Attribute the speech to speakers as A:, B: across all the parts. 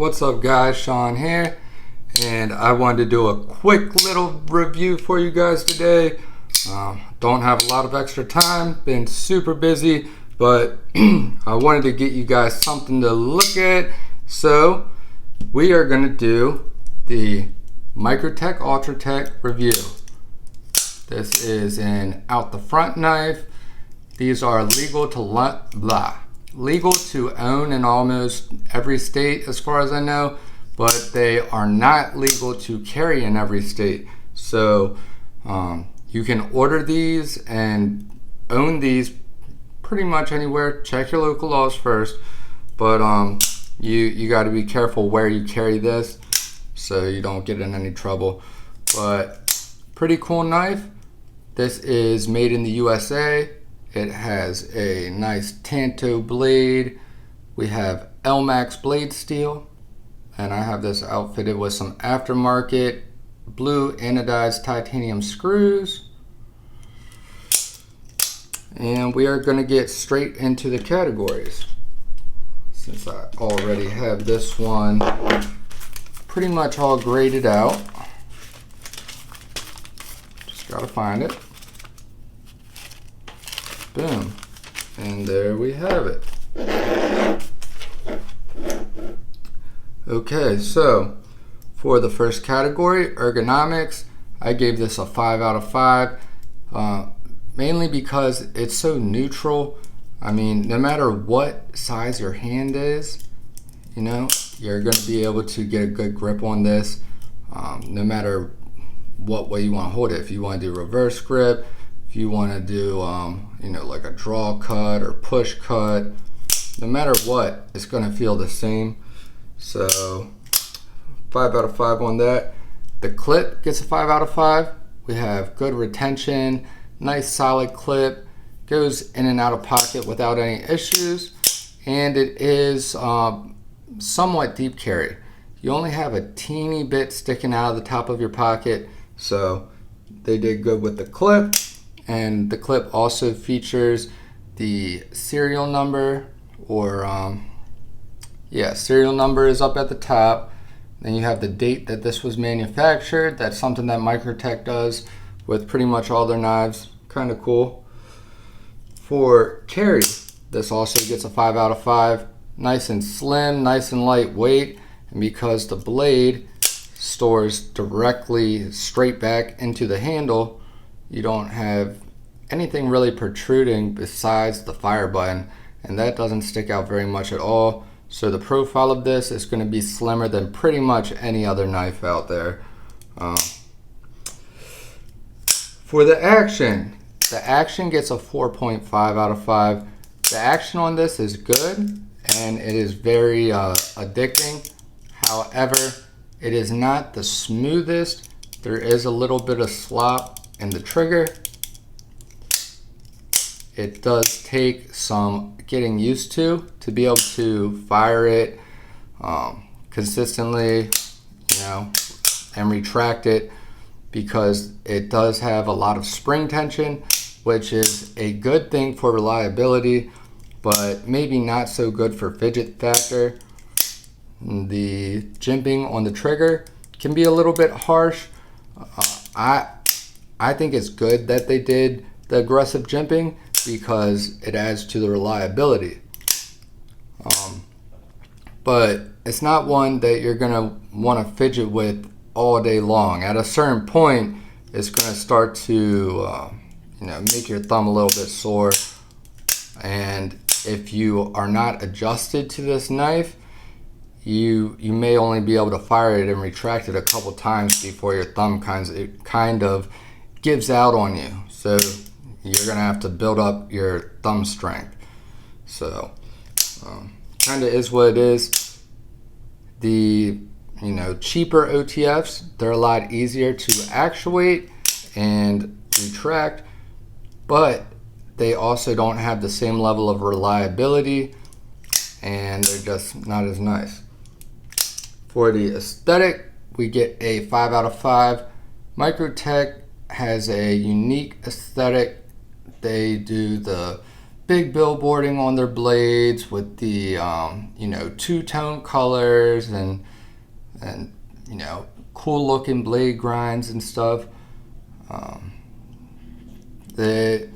A: What's up guys, Sean here, and I wanted to do a quick little review for you guys today. Don't have a lot of extra time, been super busy, but I wanted to get you guys something to look at. So we are going to do the Microtech Ultratech review. This is an out the front knife. These are legal to own in almost every state as far as I know, but they are not legal to carry in every state. So you can order these and own these pretty much anywhere. Check your local laws first, but you got to be careful where you carry this so you don't get in any trouble. But pretty cool knife. This is made in the USA. It has a nice Tanto blade. We have LMAX blade steel, and I have this outfitted with some aftermarket blue anodized titanium screws. And we are going to get straight into the categories, since I already have this one pretty much all graded out. Just gotta find it. Boom, and there we have it. Okay, so for the first category, ergonomics, I gave this a 5 out of 5, mainly because it's so neutral. I mean, no matter what size your hand is, you know, you're going to be able to get a good grip on this, no matter what way you want to hold it. If you want to do reverse grip, if you want to do, you know, like a draw cut or push cut, no matter what, it's going to feel the same. So 5 out of 5 on that. The clip gets a 5 out of 5. We have good retention, nice solid clip, goes in and out of pocket without any issues, and it is somewhat deep carry. You only have a teeny bit sticking out of the top of your pocket, so they did good with the clip. And the clip also features the serial number, or serial number is up at the top. Then you have the date that this was manufactured. That's something that Microtech does with pretty much all their knives. Kind of cool. For carry, this also gets a 5 out of 5. Nice and slim, nice and lightweight, and because the blade stores directly straight back into the handle, you don't have anything really protruding besides the fire button, and that doesn't stick out very much at all. So the profile of this is going to be slimmer than pretty much any other knife out there. For the action gets a 4.5 out of 5. The action on this is good, and it is very addicting. However, it is not the smoothest. There is a little bit of slop in the trigger. It does take some getting used to be able to fire it consistently, you know, and retract it, because it does have a lot of spring tension, which is a good thing for reliability, but maybe not so good for fidget factor. The jimping on the trigger can be a little bit harsh. I think it's good that they did the aggressive jimping, because it adds to the reliability. But it's not one that you're gonna want to fidget with all day long. At a certain point, it's gonna start to you know, make your thumb a little bit sore. And if you are not adjusted to this knife, you may only be able to fire it and retract it a couple times before your thumb kind of gives out on you. So you're gonna have to build up your thumb strength. So kind of is what it is. The cheaper OTFs, they're a lot easier to actuate and retract, but they also don't have the same level of reliability, and they're just not as nice. For the aesthetic, we get a 5 out of 5. Microtech has a unique aesthetic. They do the big billboarding on their blades with the you know, two-tone colors and you know, cool looking blade grinds and stuff. They're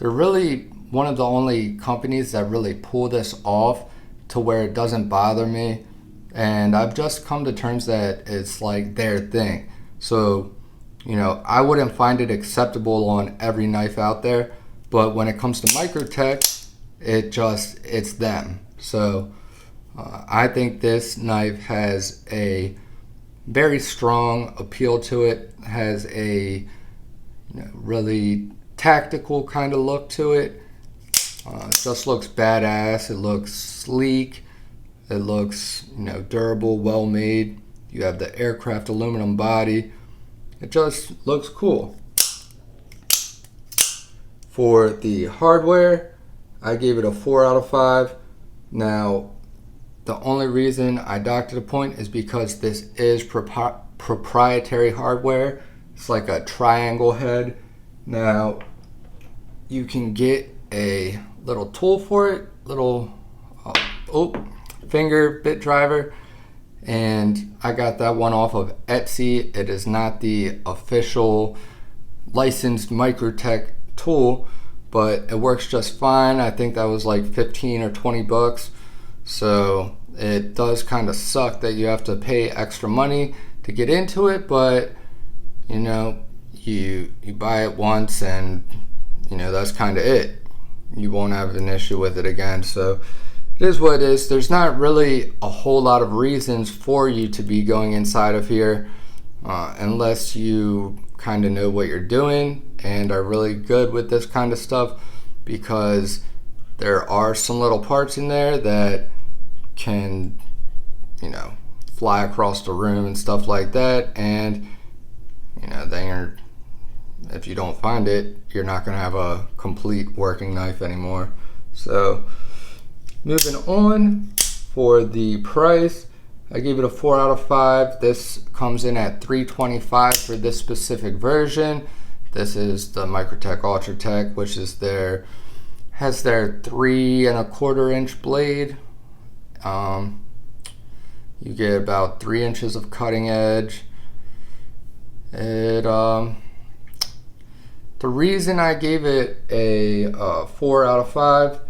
A: really one of the only companies that really pull this off to where it doesn't bother me, and I've just come to terms that it's like their thing. So, you know, I wouldn't find it acceptable on every knife out there, but when it comes to Microtech, it's them. So I think this knife has a very strong appeal to it, has a, you know, really tactical kind of look to it. It just looks badass. It looks sleek. It looks, you know, durable, well made. You have the aircraft aluminum body. It just looks cool. For the hardware, I gave it a 4 out of 5. Now, the only reason I docked it a point is because this is proprietary hardware. It's like a triangle head. Now, you can get a little tool for it, little finger bit driver, and I got that one off of Etsy. It is not the official licensed Microtech tool, but it works just fine. I think that was like 15 or 20 bucks. So it does kind of suck that you have to pay extra money to get into it, but you know, you buy it once and you know, that's kind of it. You won't have an issue with it again. So it is what it is. There's not really a whole lot of reasons for you to be going inside of here unless you kind of know what you're doing and are really good with this kind of stuff, because there are some little parts in there that can, you know, fly across the room and stuff like that, and you know, then if you don't find it, you're not going to have a complete working knife anymore. So moving on, for the price, I gave it a 4 out of 5. This comes in at $325 for this specific version. This is the Microtech Ultratech, which is has their 3 1/4 inch blade. You get about 3 inches of cutting edge. The reason I gave it a 4 out of 5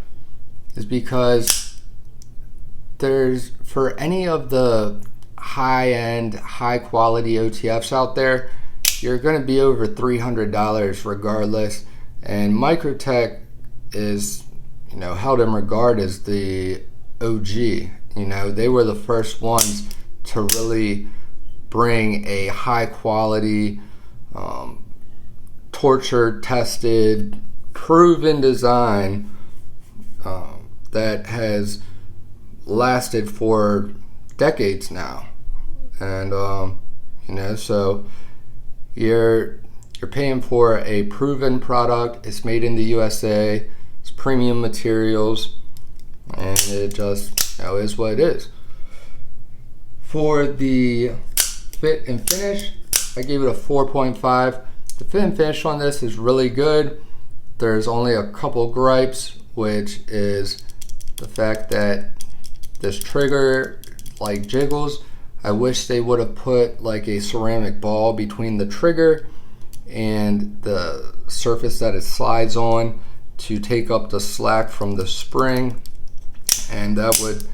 A: is because for any of the high-end, high-quality OTFs out there, you're going to be over $300 regardless. And Microtech is, you know, held in regard as the OG. You know, they were the first ones to really bring a high-quality, torture tested, proven design that has lasted for decades now. And you know, so you're paying for a proven product. It's made in the USA. It's premium materials, and it just, you know, is what it is. For the fit and finish, I gave it a 4.5. The fit and finish on this is really good. There's only a couple gripes, which is the fact that this trigger like jiggles. I wish they would have put like a ceramic ball between the trigger and the surface that it slides on to take up the slack from the spring, and that would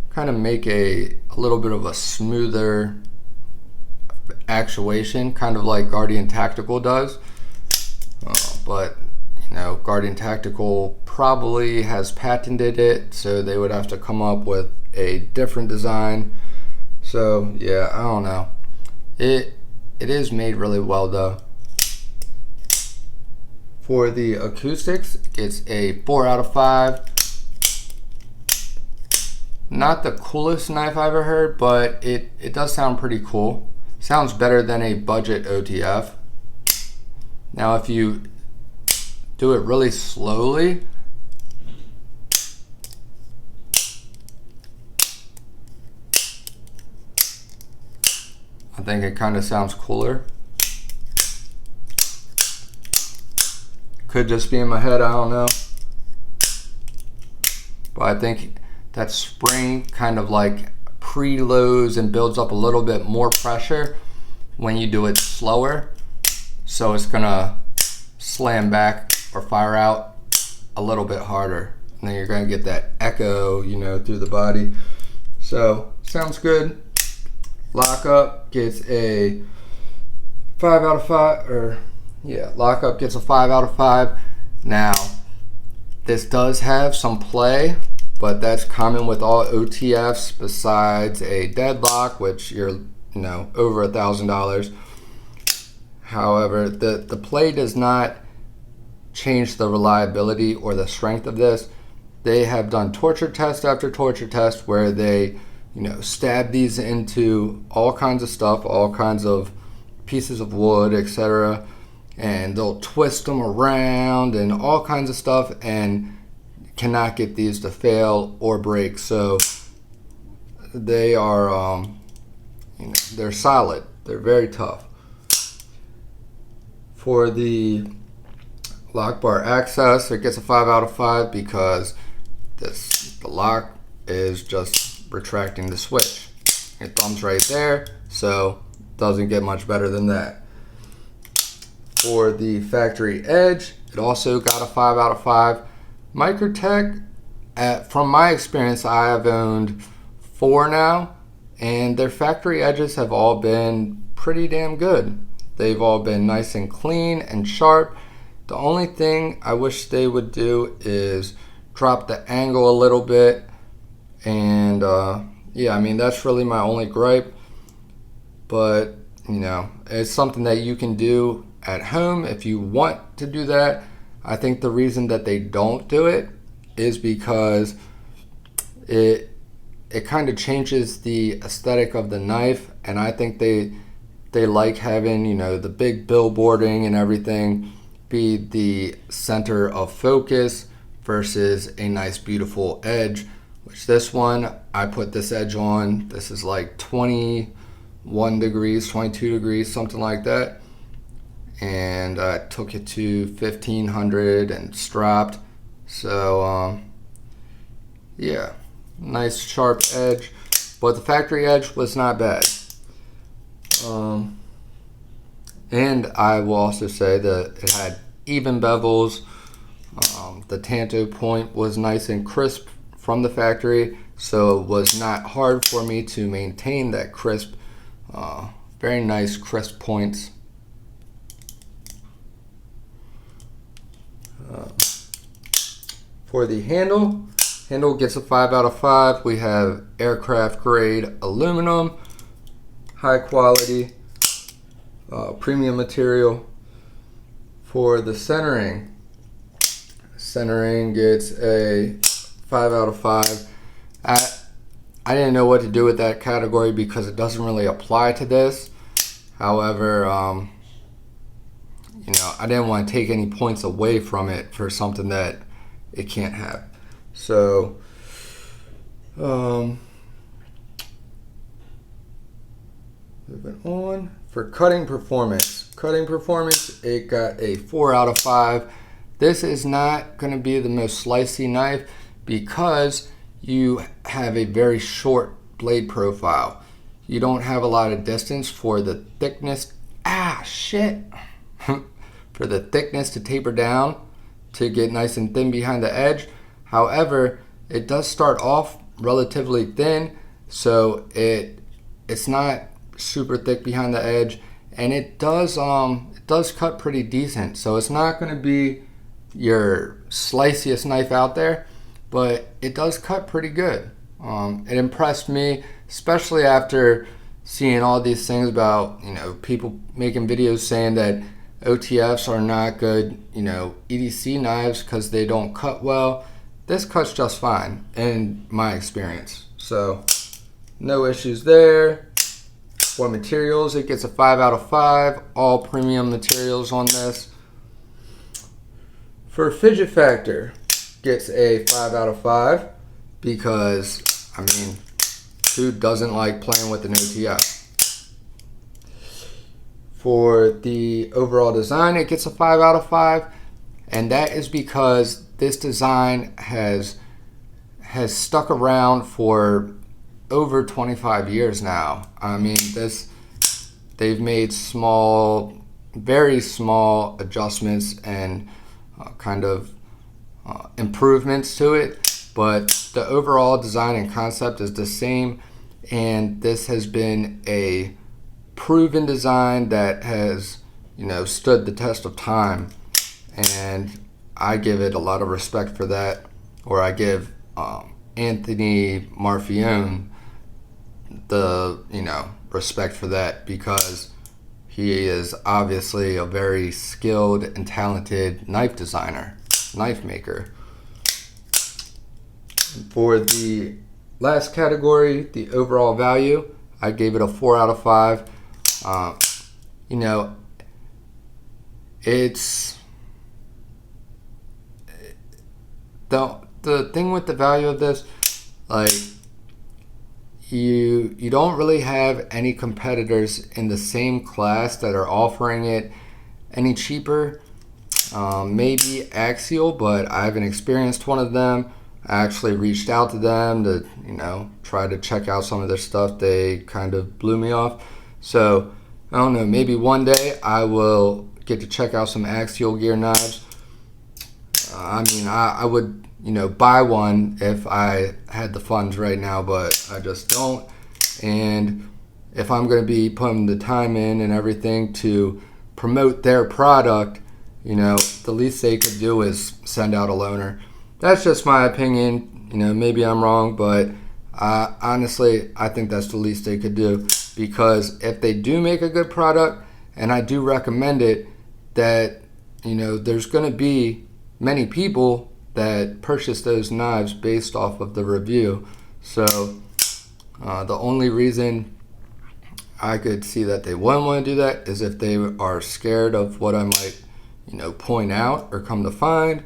A: kind of make a little bit of a smoother actuation, kind of like Guardian Tactical does. But you know, Guardian Tactical probably has patented it, so they would have to come up with a different design. So yeah, I don't know. It is made really well though. For the acoustics, it's a 4 out of 5. Not the coolest knife I've ever heard, but it does sound pretty cool. Sounds better than a budget OTF. Now if you do it really slowly, I think it kind of sounds cooler. Could just be in my head, I don't know. but I think that spring kind of like preloads and builds up a little bit more pressure when you do it slower. So it's gonna slam back or fire out a little bit harder. And then you're gonna get that echo, you know, through the body. So sounds good. Lockup gets a 5 out of 5, or yeah, lockup gets a 5 out of 5. Now, this does have some play, but that's common with all OTFs besides a deadlock, which you're, you know, over $1,000. However, the play does not change the reliability or the strength of this. They have done torture test after torture test where they, you know, stab these into all kinds of stuff, all kinds of pieces of wood, etc., and they'll twist them around and all kinds of stuff and cannot get these to fail or break. So they are, you know, they're solid. They're very tough. For the lock bar access, it gets a 5 out of 5 because the lock is just retracting the switch. Your thumb's right there, so doesn't get much better than that. For the factory edge, it also got a 5 out of 5. Microtech, from my experience, I have owned 4 now, and their factory edges have all been pretty damn good. They've all been nice and clean and sharp. The only thing I wish they would do is drop the angle a little bit, and yeah, I mean, that's really my only gripe. But, you know, it's something that you can do at home if you want to do that. I think the reason that they don't do it is because it kind of changes the aesthetic of the knife, and I think they like having, you know, the big billboarding and everything be the center of focus versus a nice beautiful edge, which this one, I put this edge on, this is like 21 degrees, 22 degrees, something like that. And I took it to 1500 and stropped. So yeah, nice sharp edge, but the factory edge was not bad. And I will also say that it had even bevels. The Tanto point was nice and crisp from the factory, so it was not hard for me to maintain that crisp, very nice crisp points. For the handle gets a 5 out of 5. We have aircraft grade aluminum, high quality, premium material. For the centering gets a 5 out of 5. I didn't know what to do with that category because it doesn't really apply to this. However, you know, I didn't want to take any points away from it for something that it can't have. So, moving on. For cutting performance, it got a 4 out of 5. This is not going to be the most slicey knife because you have a very short blade profile. You don't have a lot of distance for the thickness. For the thickness to taper down to get nice and thin behind the edge. However, it does start off relatively thin, so it's not super thick behind the edge, and it does cut pretty decent. So it's not going to be your sliciest knife out there, but it does cut pretty good. It impressed me, especially after seeing all these things about, you know, people making videos saying that OTFs are not good, you know, EDC knives because they don't cut well. This cuts just fine in my experience, so no issues there. For materials, it gets a 5 out of 5. All premium materials on this. For fidget factor, gets a 5 out of 5 because, I mean, who doesn't like playing with an OTF? For the overall design, it gets a 5 out of 5, and that is because this design has has stuck around for over 25 years now. I mean, they've made very small adjustments and improvements to it, but the overall design and concept is the same, and this has been a proven design that has stood the test of time, and I give it a lot of respect for that, or I give Anthony Marfione the respect for that, because he is obviously a very skilled and talented knife designer, knife maker. For the last category, the overall value, I gave it a 4 out of 5. It's the thing with the value of this, like, you don't really have any competitors in the same class that are offering it any cheaper. Maybe Axial, but I haven't experienced one of them. I actually reached out to them to try to check out some of their stuff. They kind of blew me off. So I don't know, maybe one day I will get to check out some Axial gear knives. I would buy one if I had the funds right now, but I just don't. And if I'm going to be putting the time in and everything to promote their product, the least they could do is send out a loaner. That's just my opinion. Maybe I'm wrong, but honestly, I think that's the least they could do, because if they do make a good product, and I do recommend it, that there's going to be many people that purchase those knives based off of the review. So the only reason I could see that they wouldn't want to do that is if they are scared of what I might point out or come to find,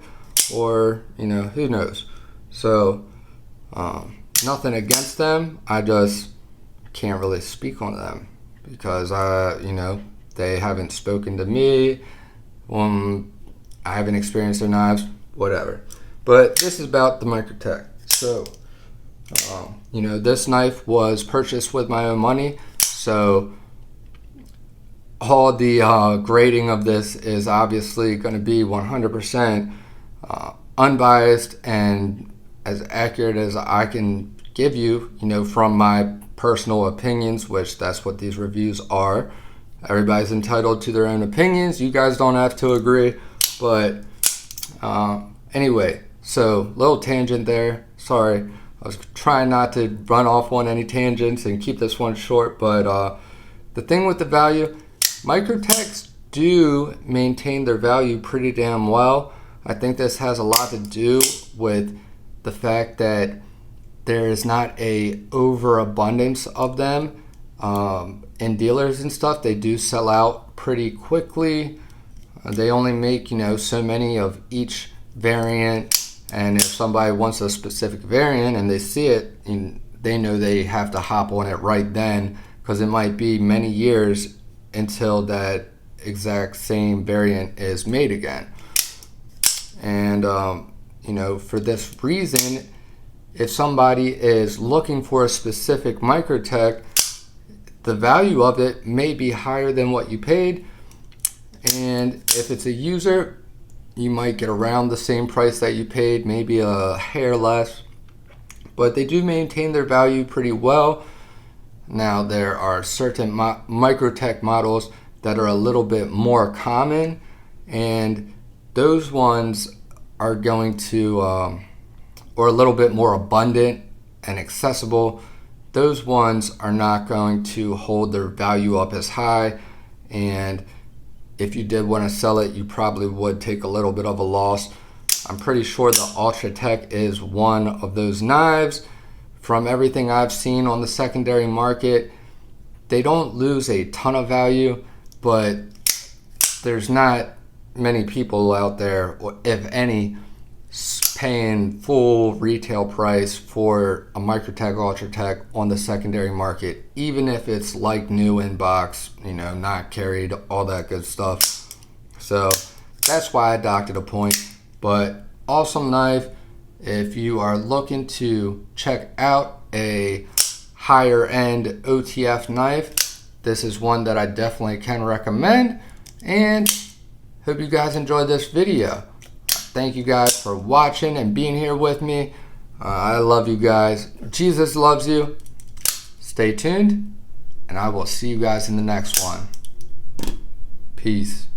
A: or who knows. So nothing against them, I just can't really speak on them because they haven't spoken to me. I haven't experienced their knives, whatever. But this is about the Microtech. So this knife was purchased with my own money, so all the grading of this is obviously going to be 100% unbiased and as accurate as I can give you, from my personal opinions, which that's what these reviews are. Everybody's entitled to their own opinions. You guys don't have to agree, but anyway, so little tangent there. Sorry, I was trying not to run off on any tangents and keep this one short, but the thing with the value, Microtechs do maintain their value pretty damn well. I think this has a lot to do with the fact that there is not a overabundance of them in dealers and stuff. They do sell out pretty quickly. They only make so many of each variant, and if somebody wants a specific variant and they see it, they know they have to hop on it right then, because it might be many years until that exact same variant is made again. And for this reason, if somebody is looking for a specific Microtech, the value of it may be higher than what you paid, and if it's a user, you might get around the same price that you paid, maybe a hair less, but they do maintain their value pretty well. Now, there are certain Microtech models that are a little bit more common, and those ones are going to, or a little bit more abundant and accessible. Those ones are not going to hold their value up as high, and if you did want to sell it, you probably would take a little bit of a loss. I'm pretty sure the Ultratech is one of those knives. From everything I've seen on the secondary market, they don't lose a ton of value, but there's not many people out there, if any, paying full retail price for a Microtech Ultratech on the secondary market, even if it's like new in box, not carried, all that good stuff. So that's why I docked it a point. But awesome knife, if you are looking to check out a higher end OTF knife, this is one that I definitely can recommend. And hope you guys enjoyed this video. Thank you guys for watching and being here with me. I love you guys. Jesus loves you. Stay tuned, and I will see you guys in the next one. Peace.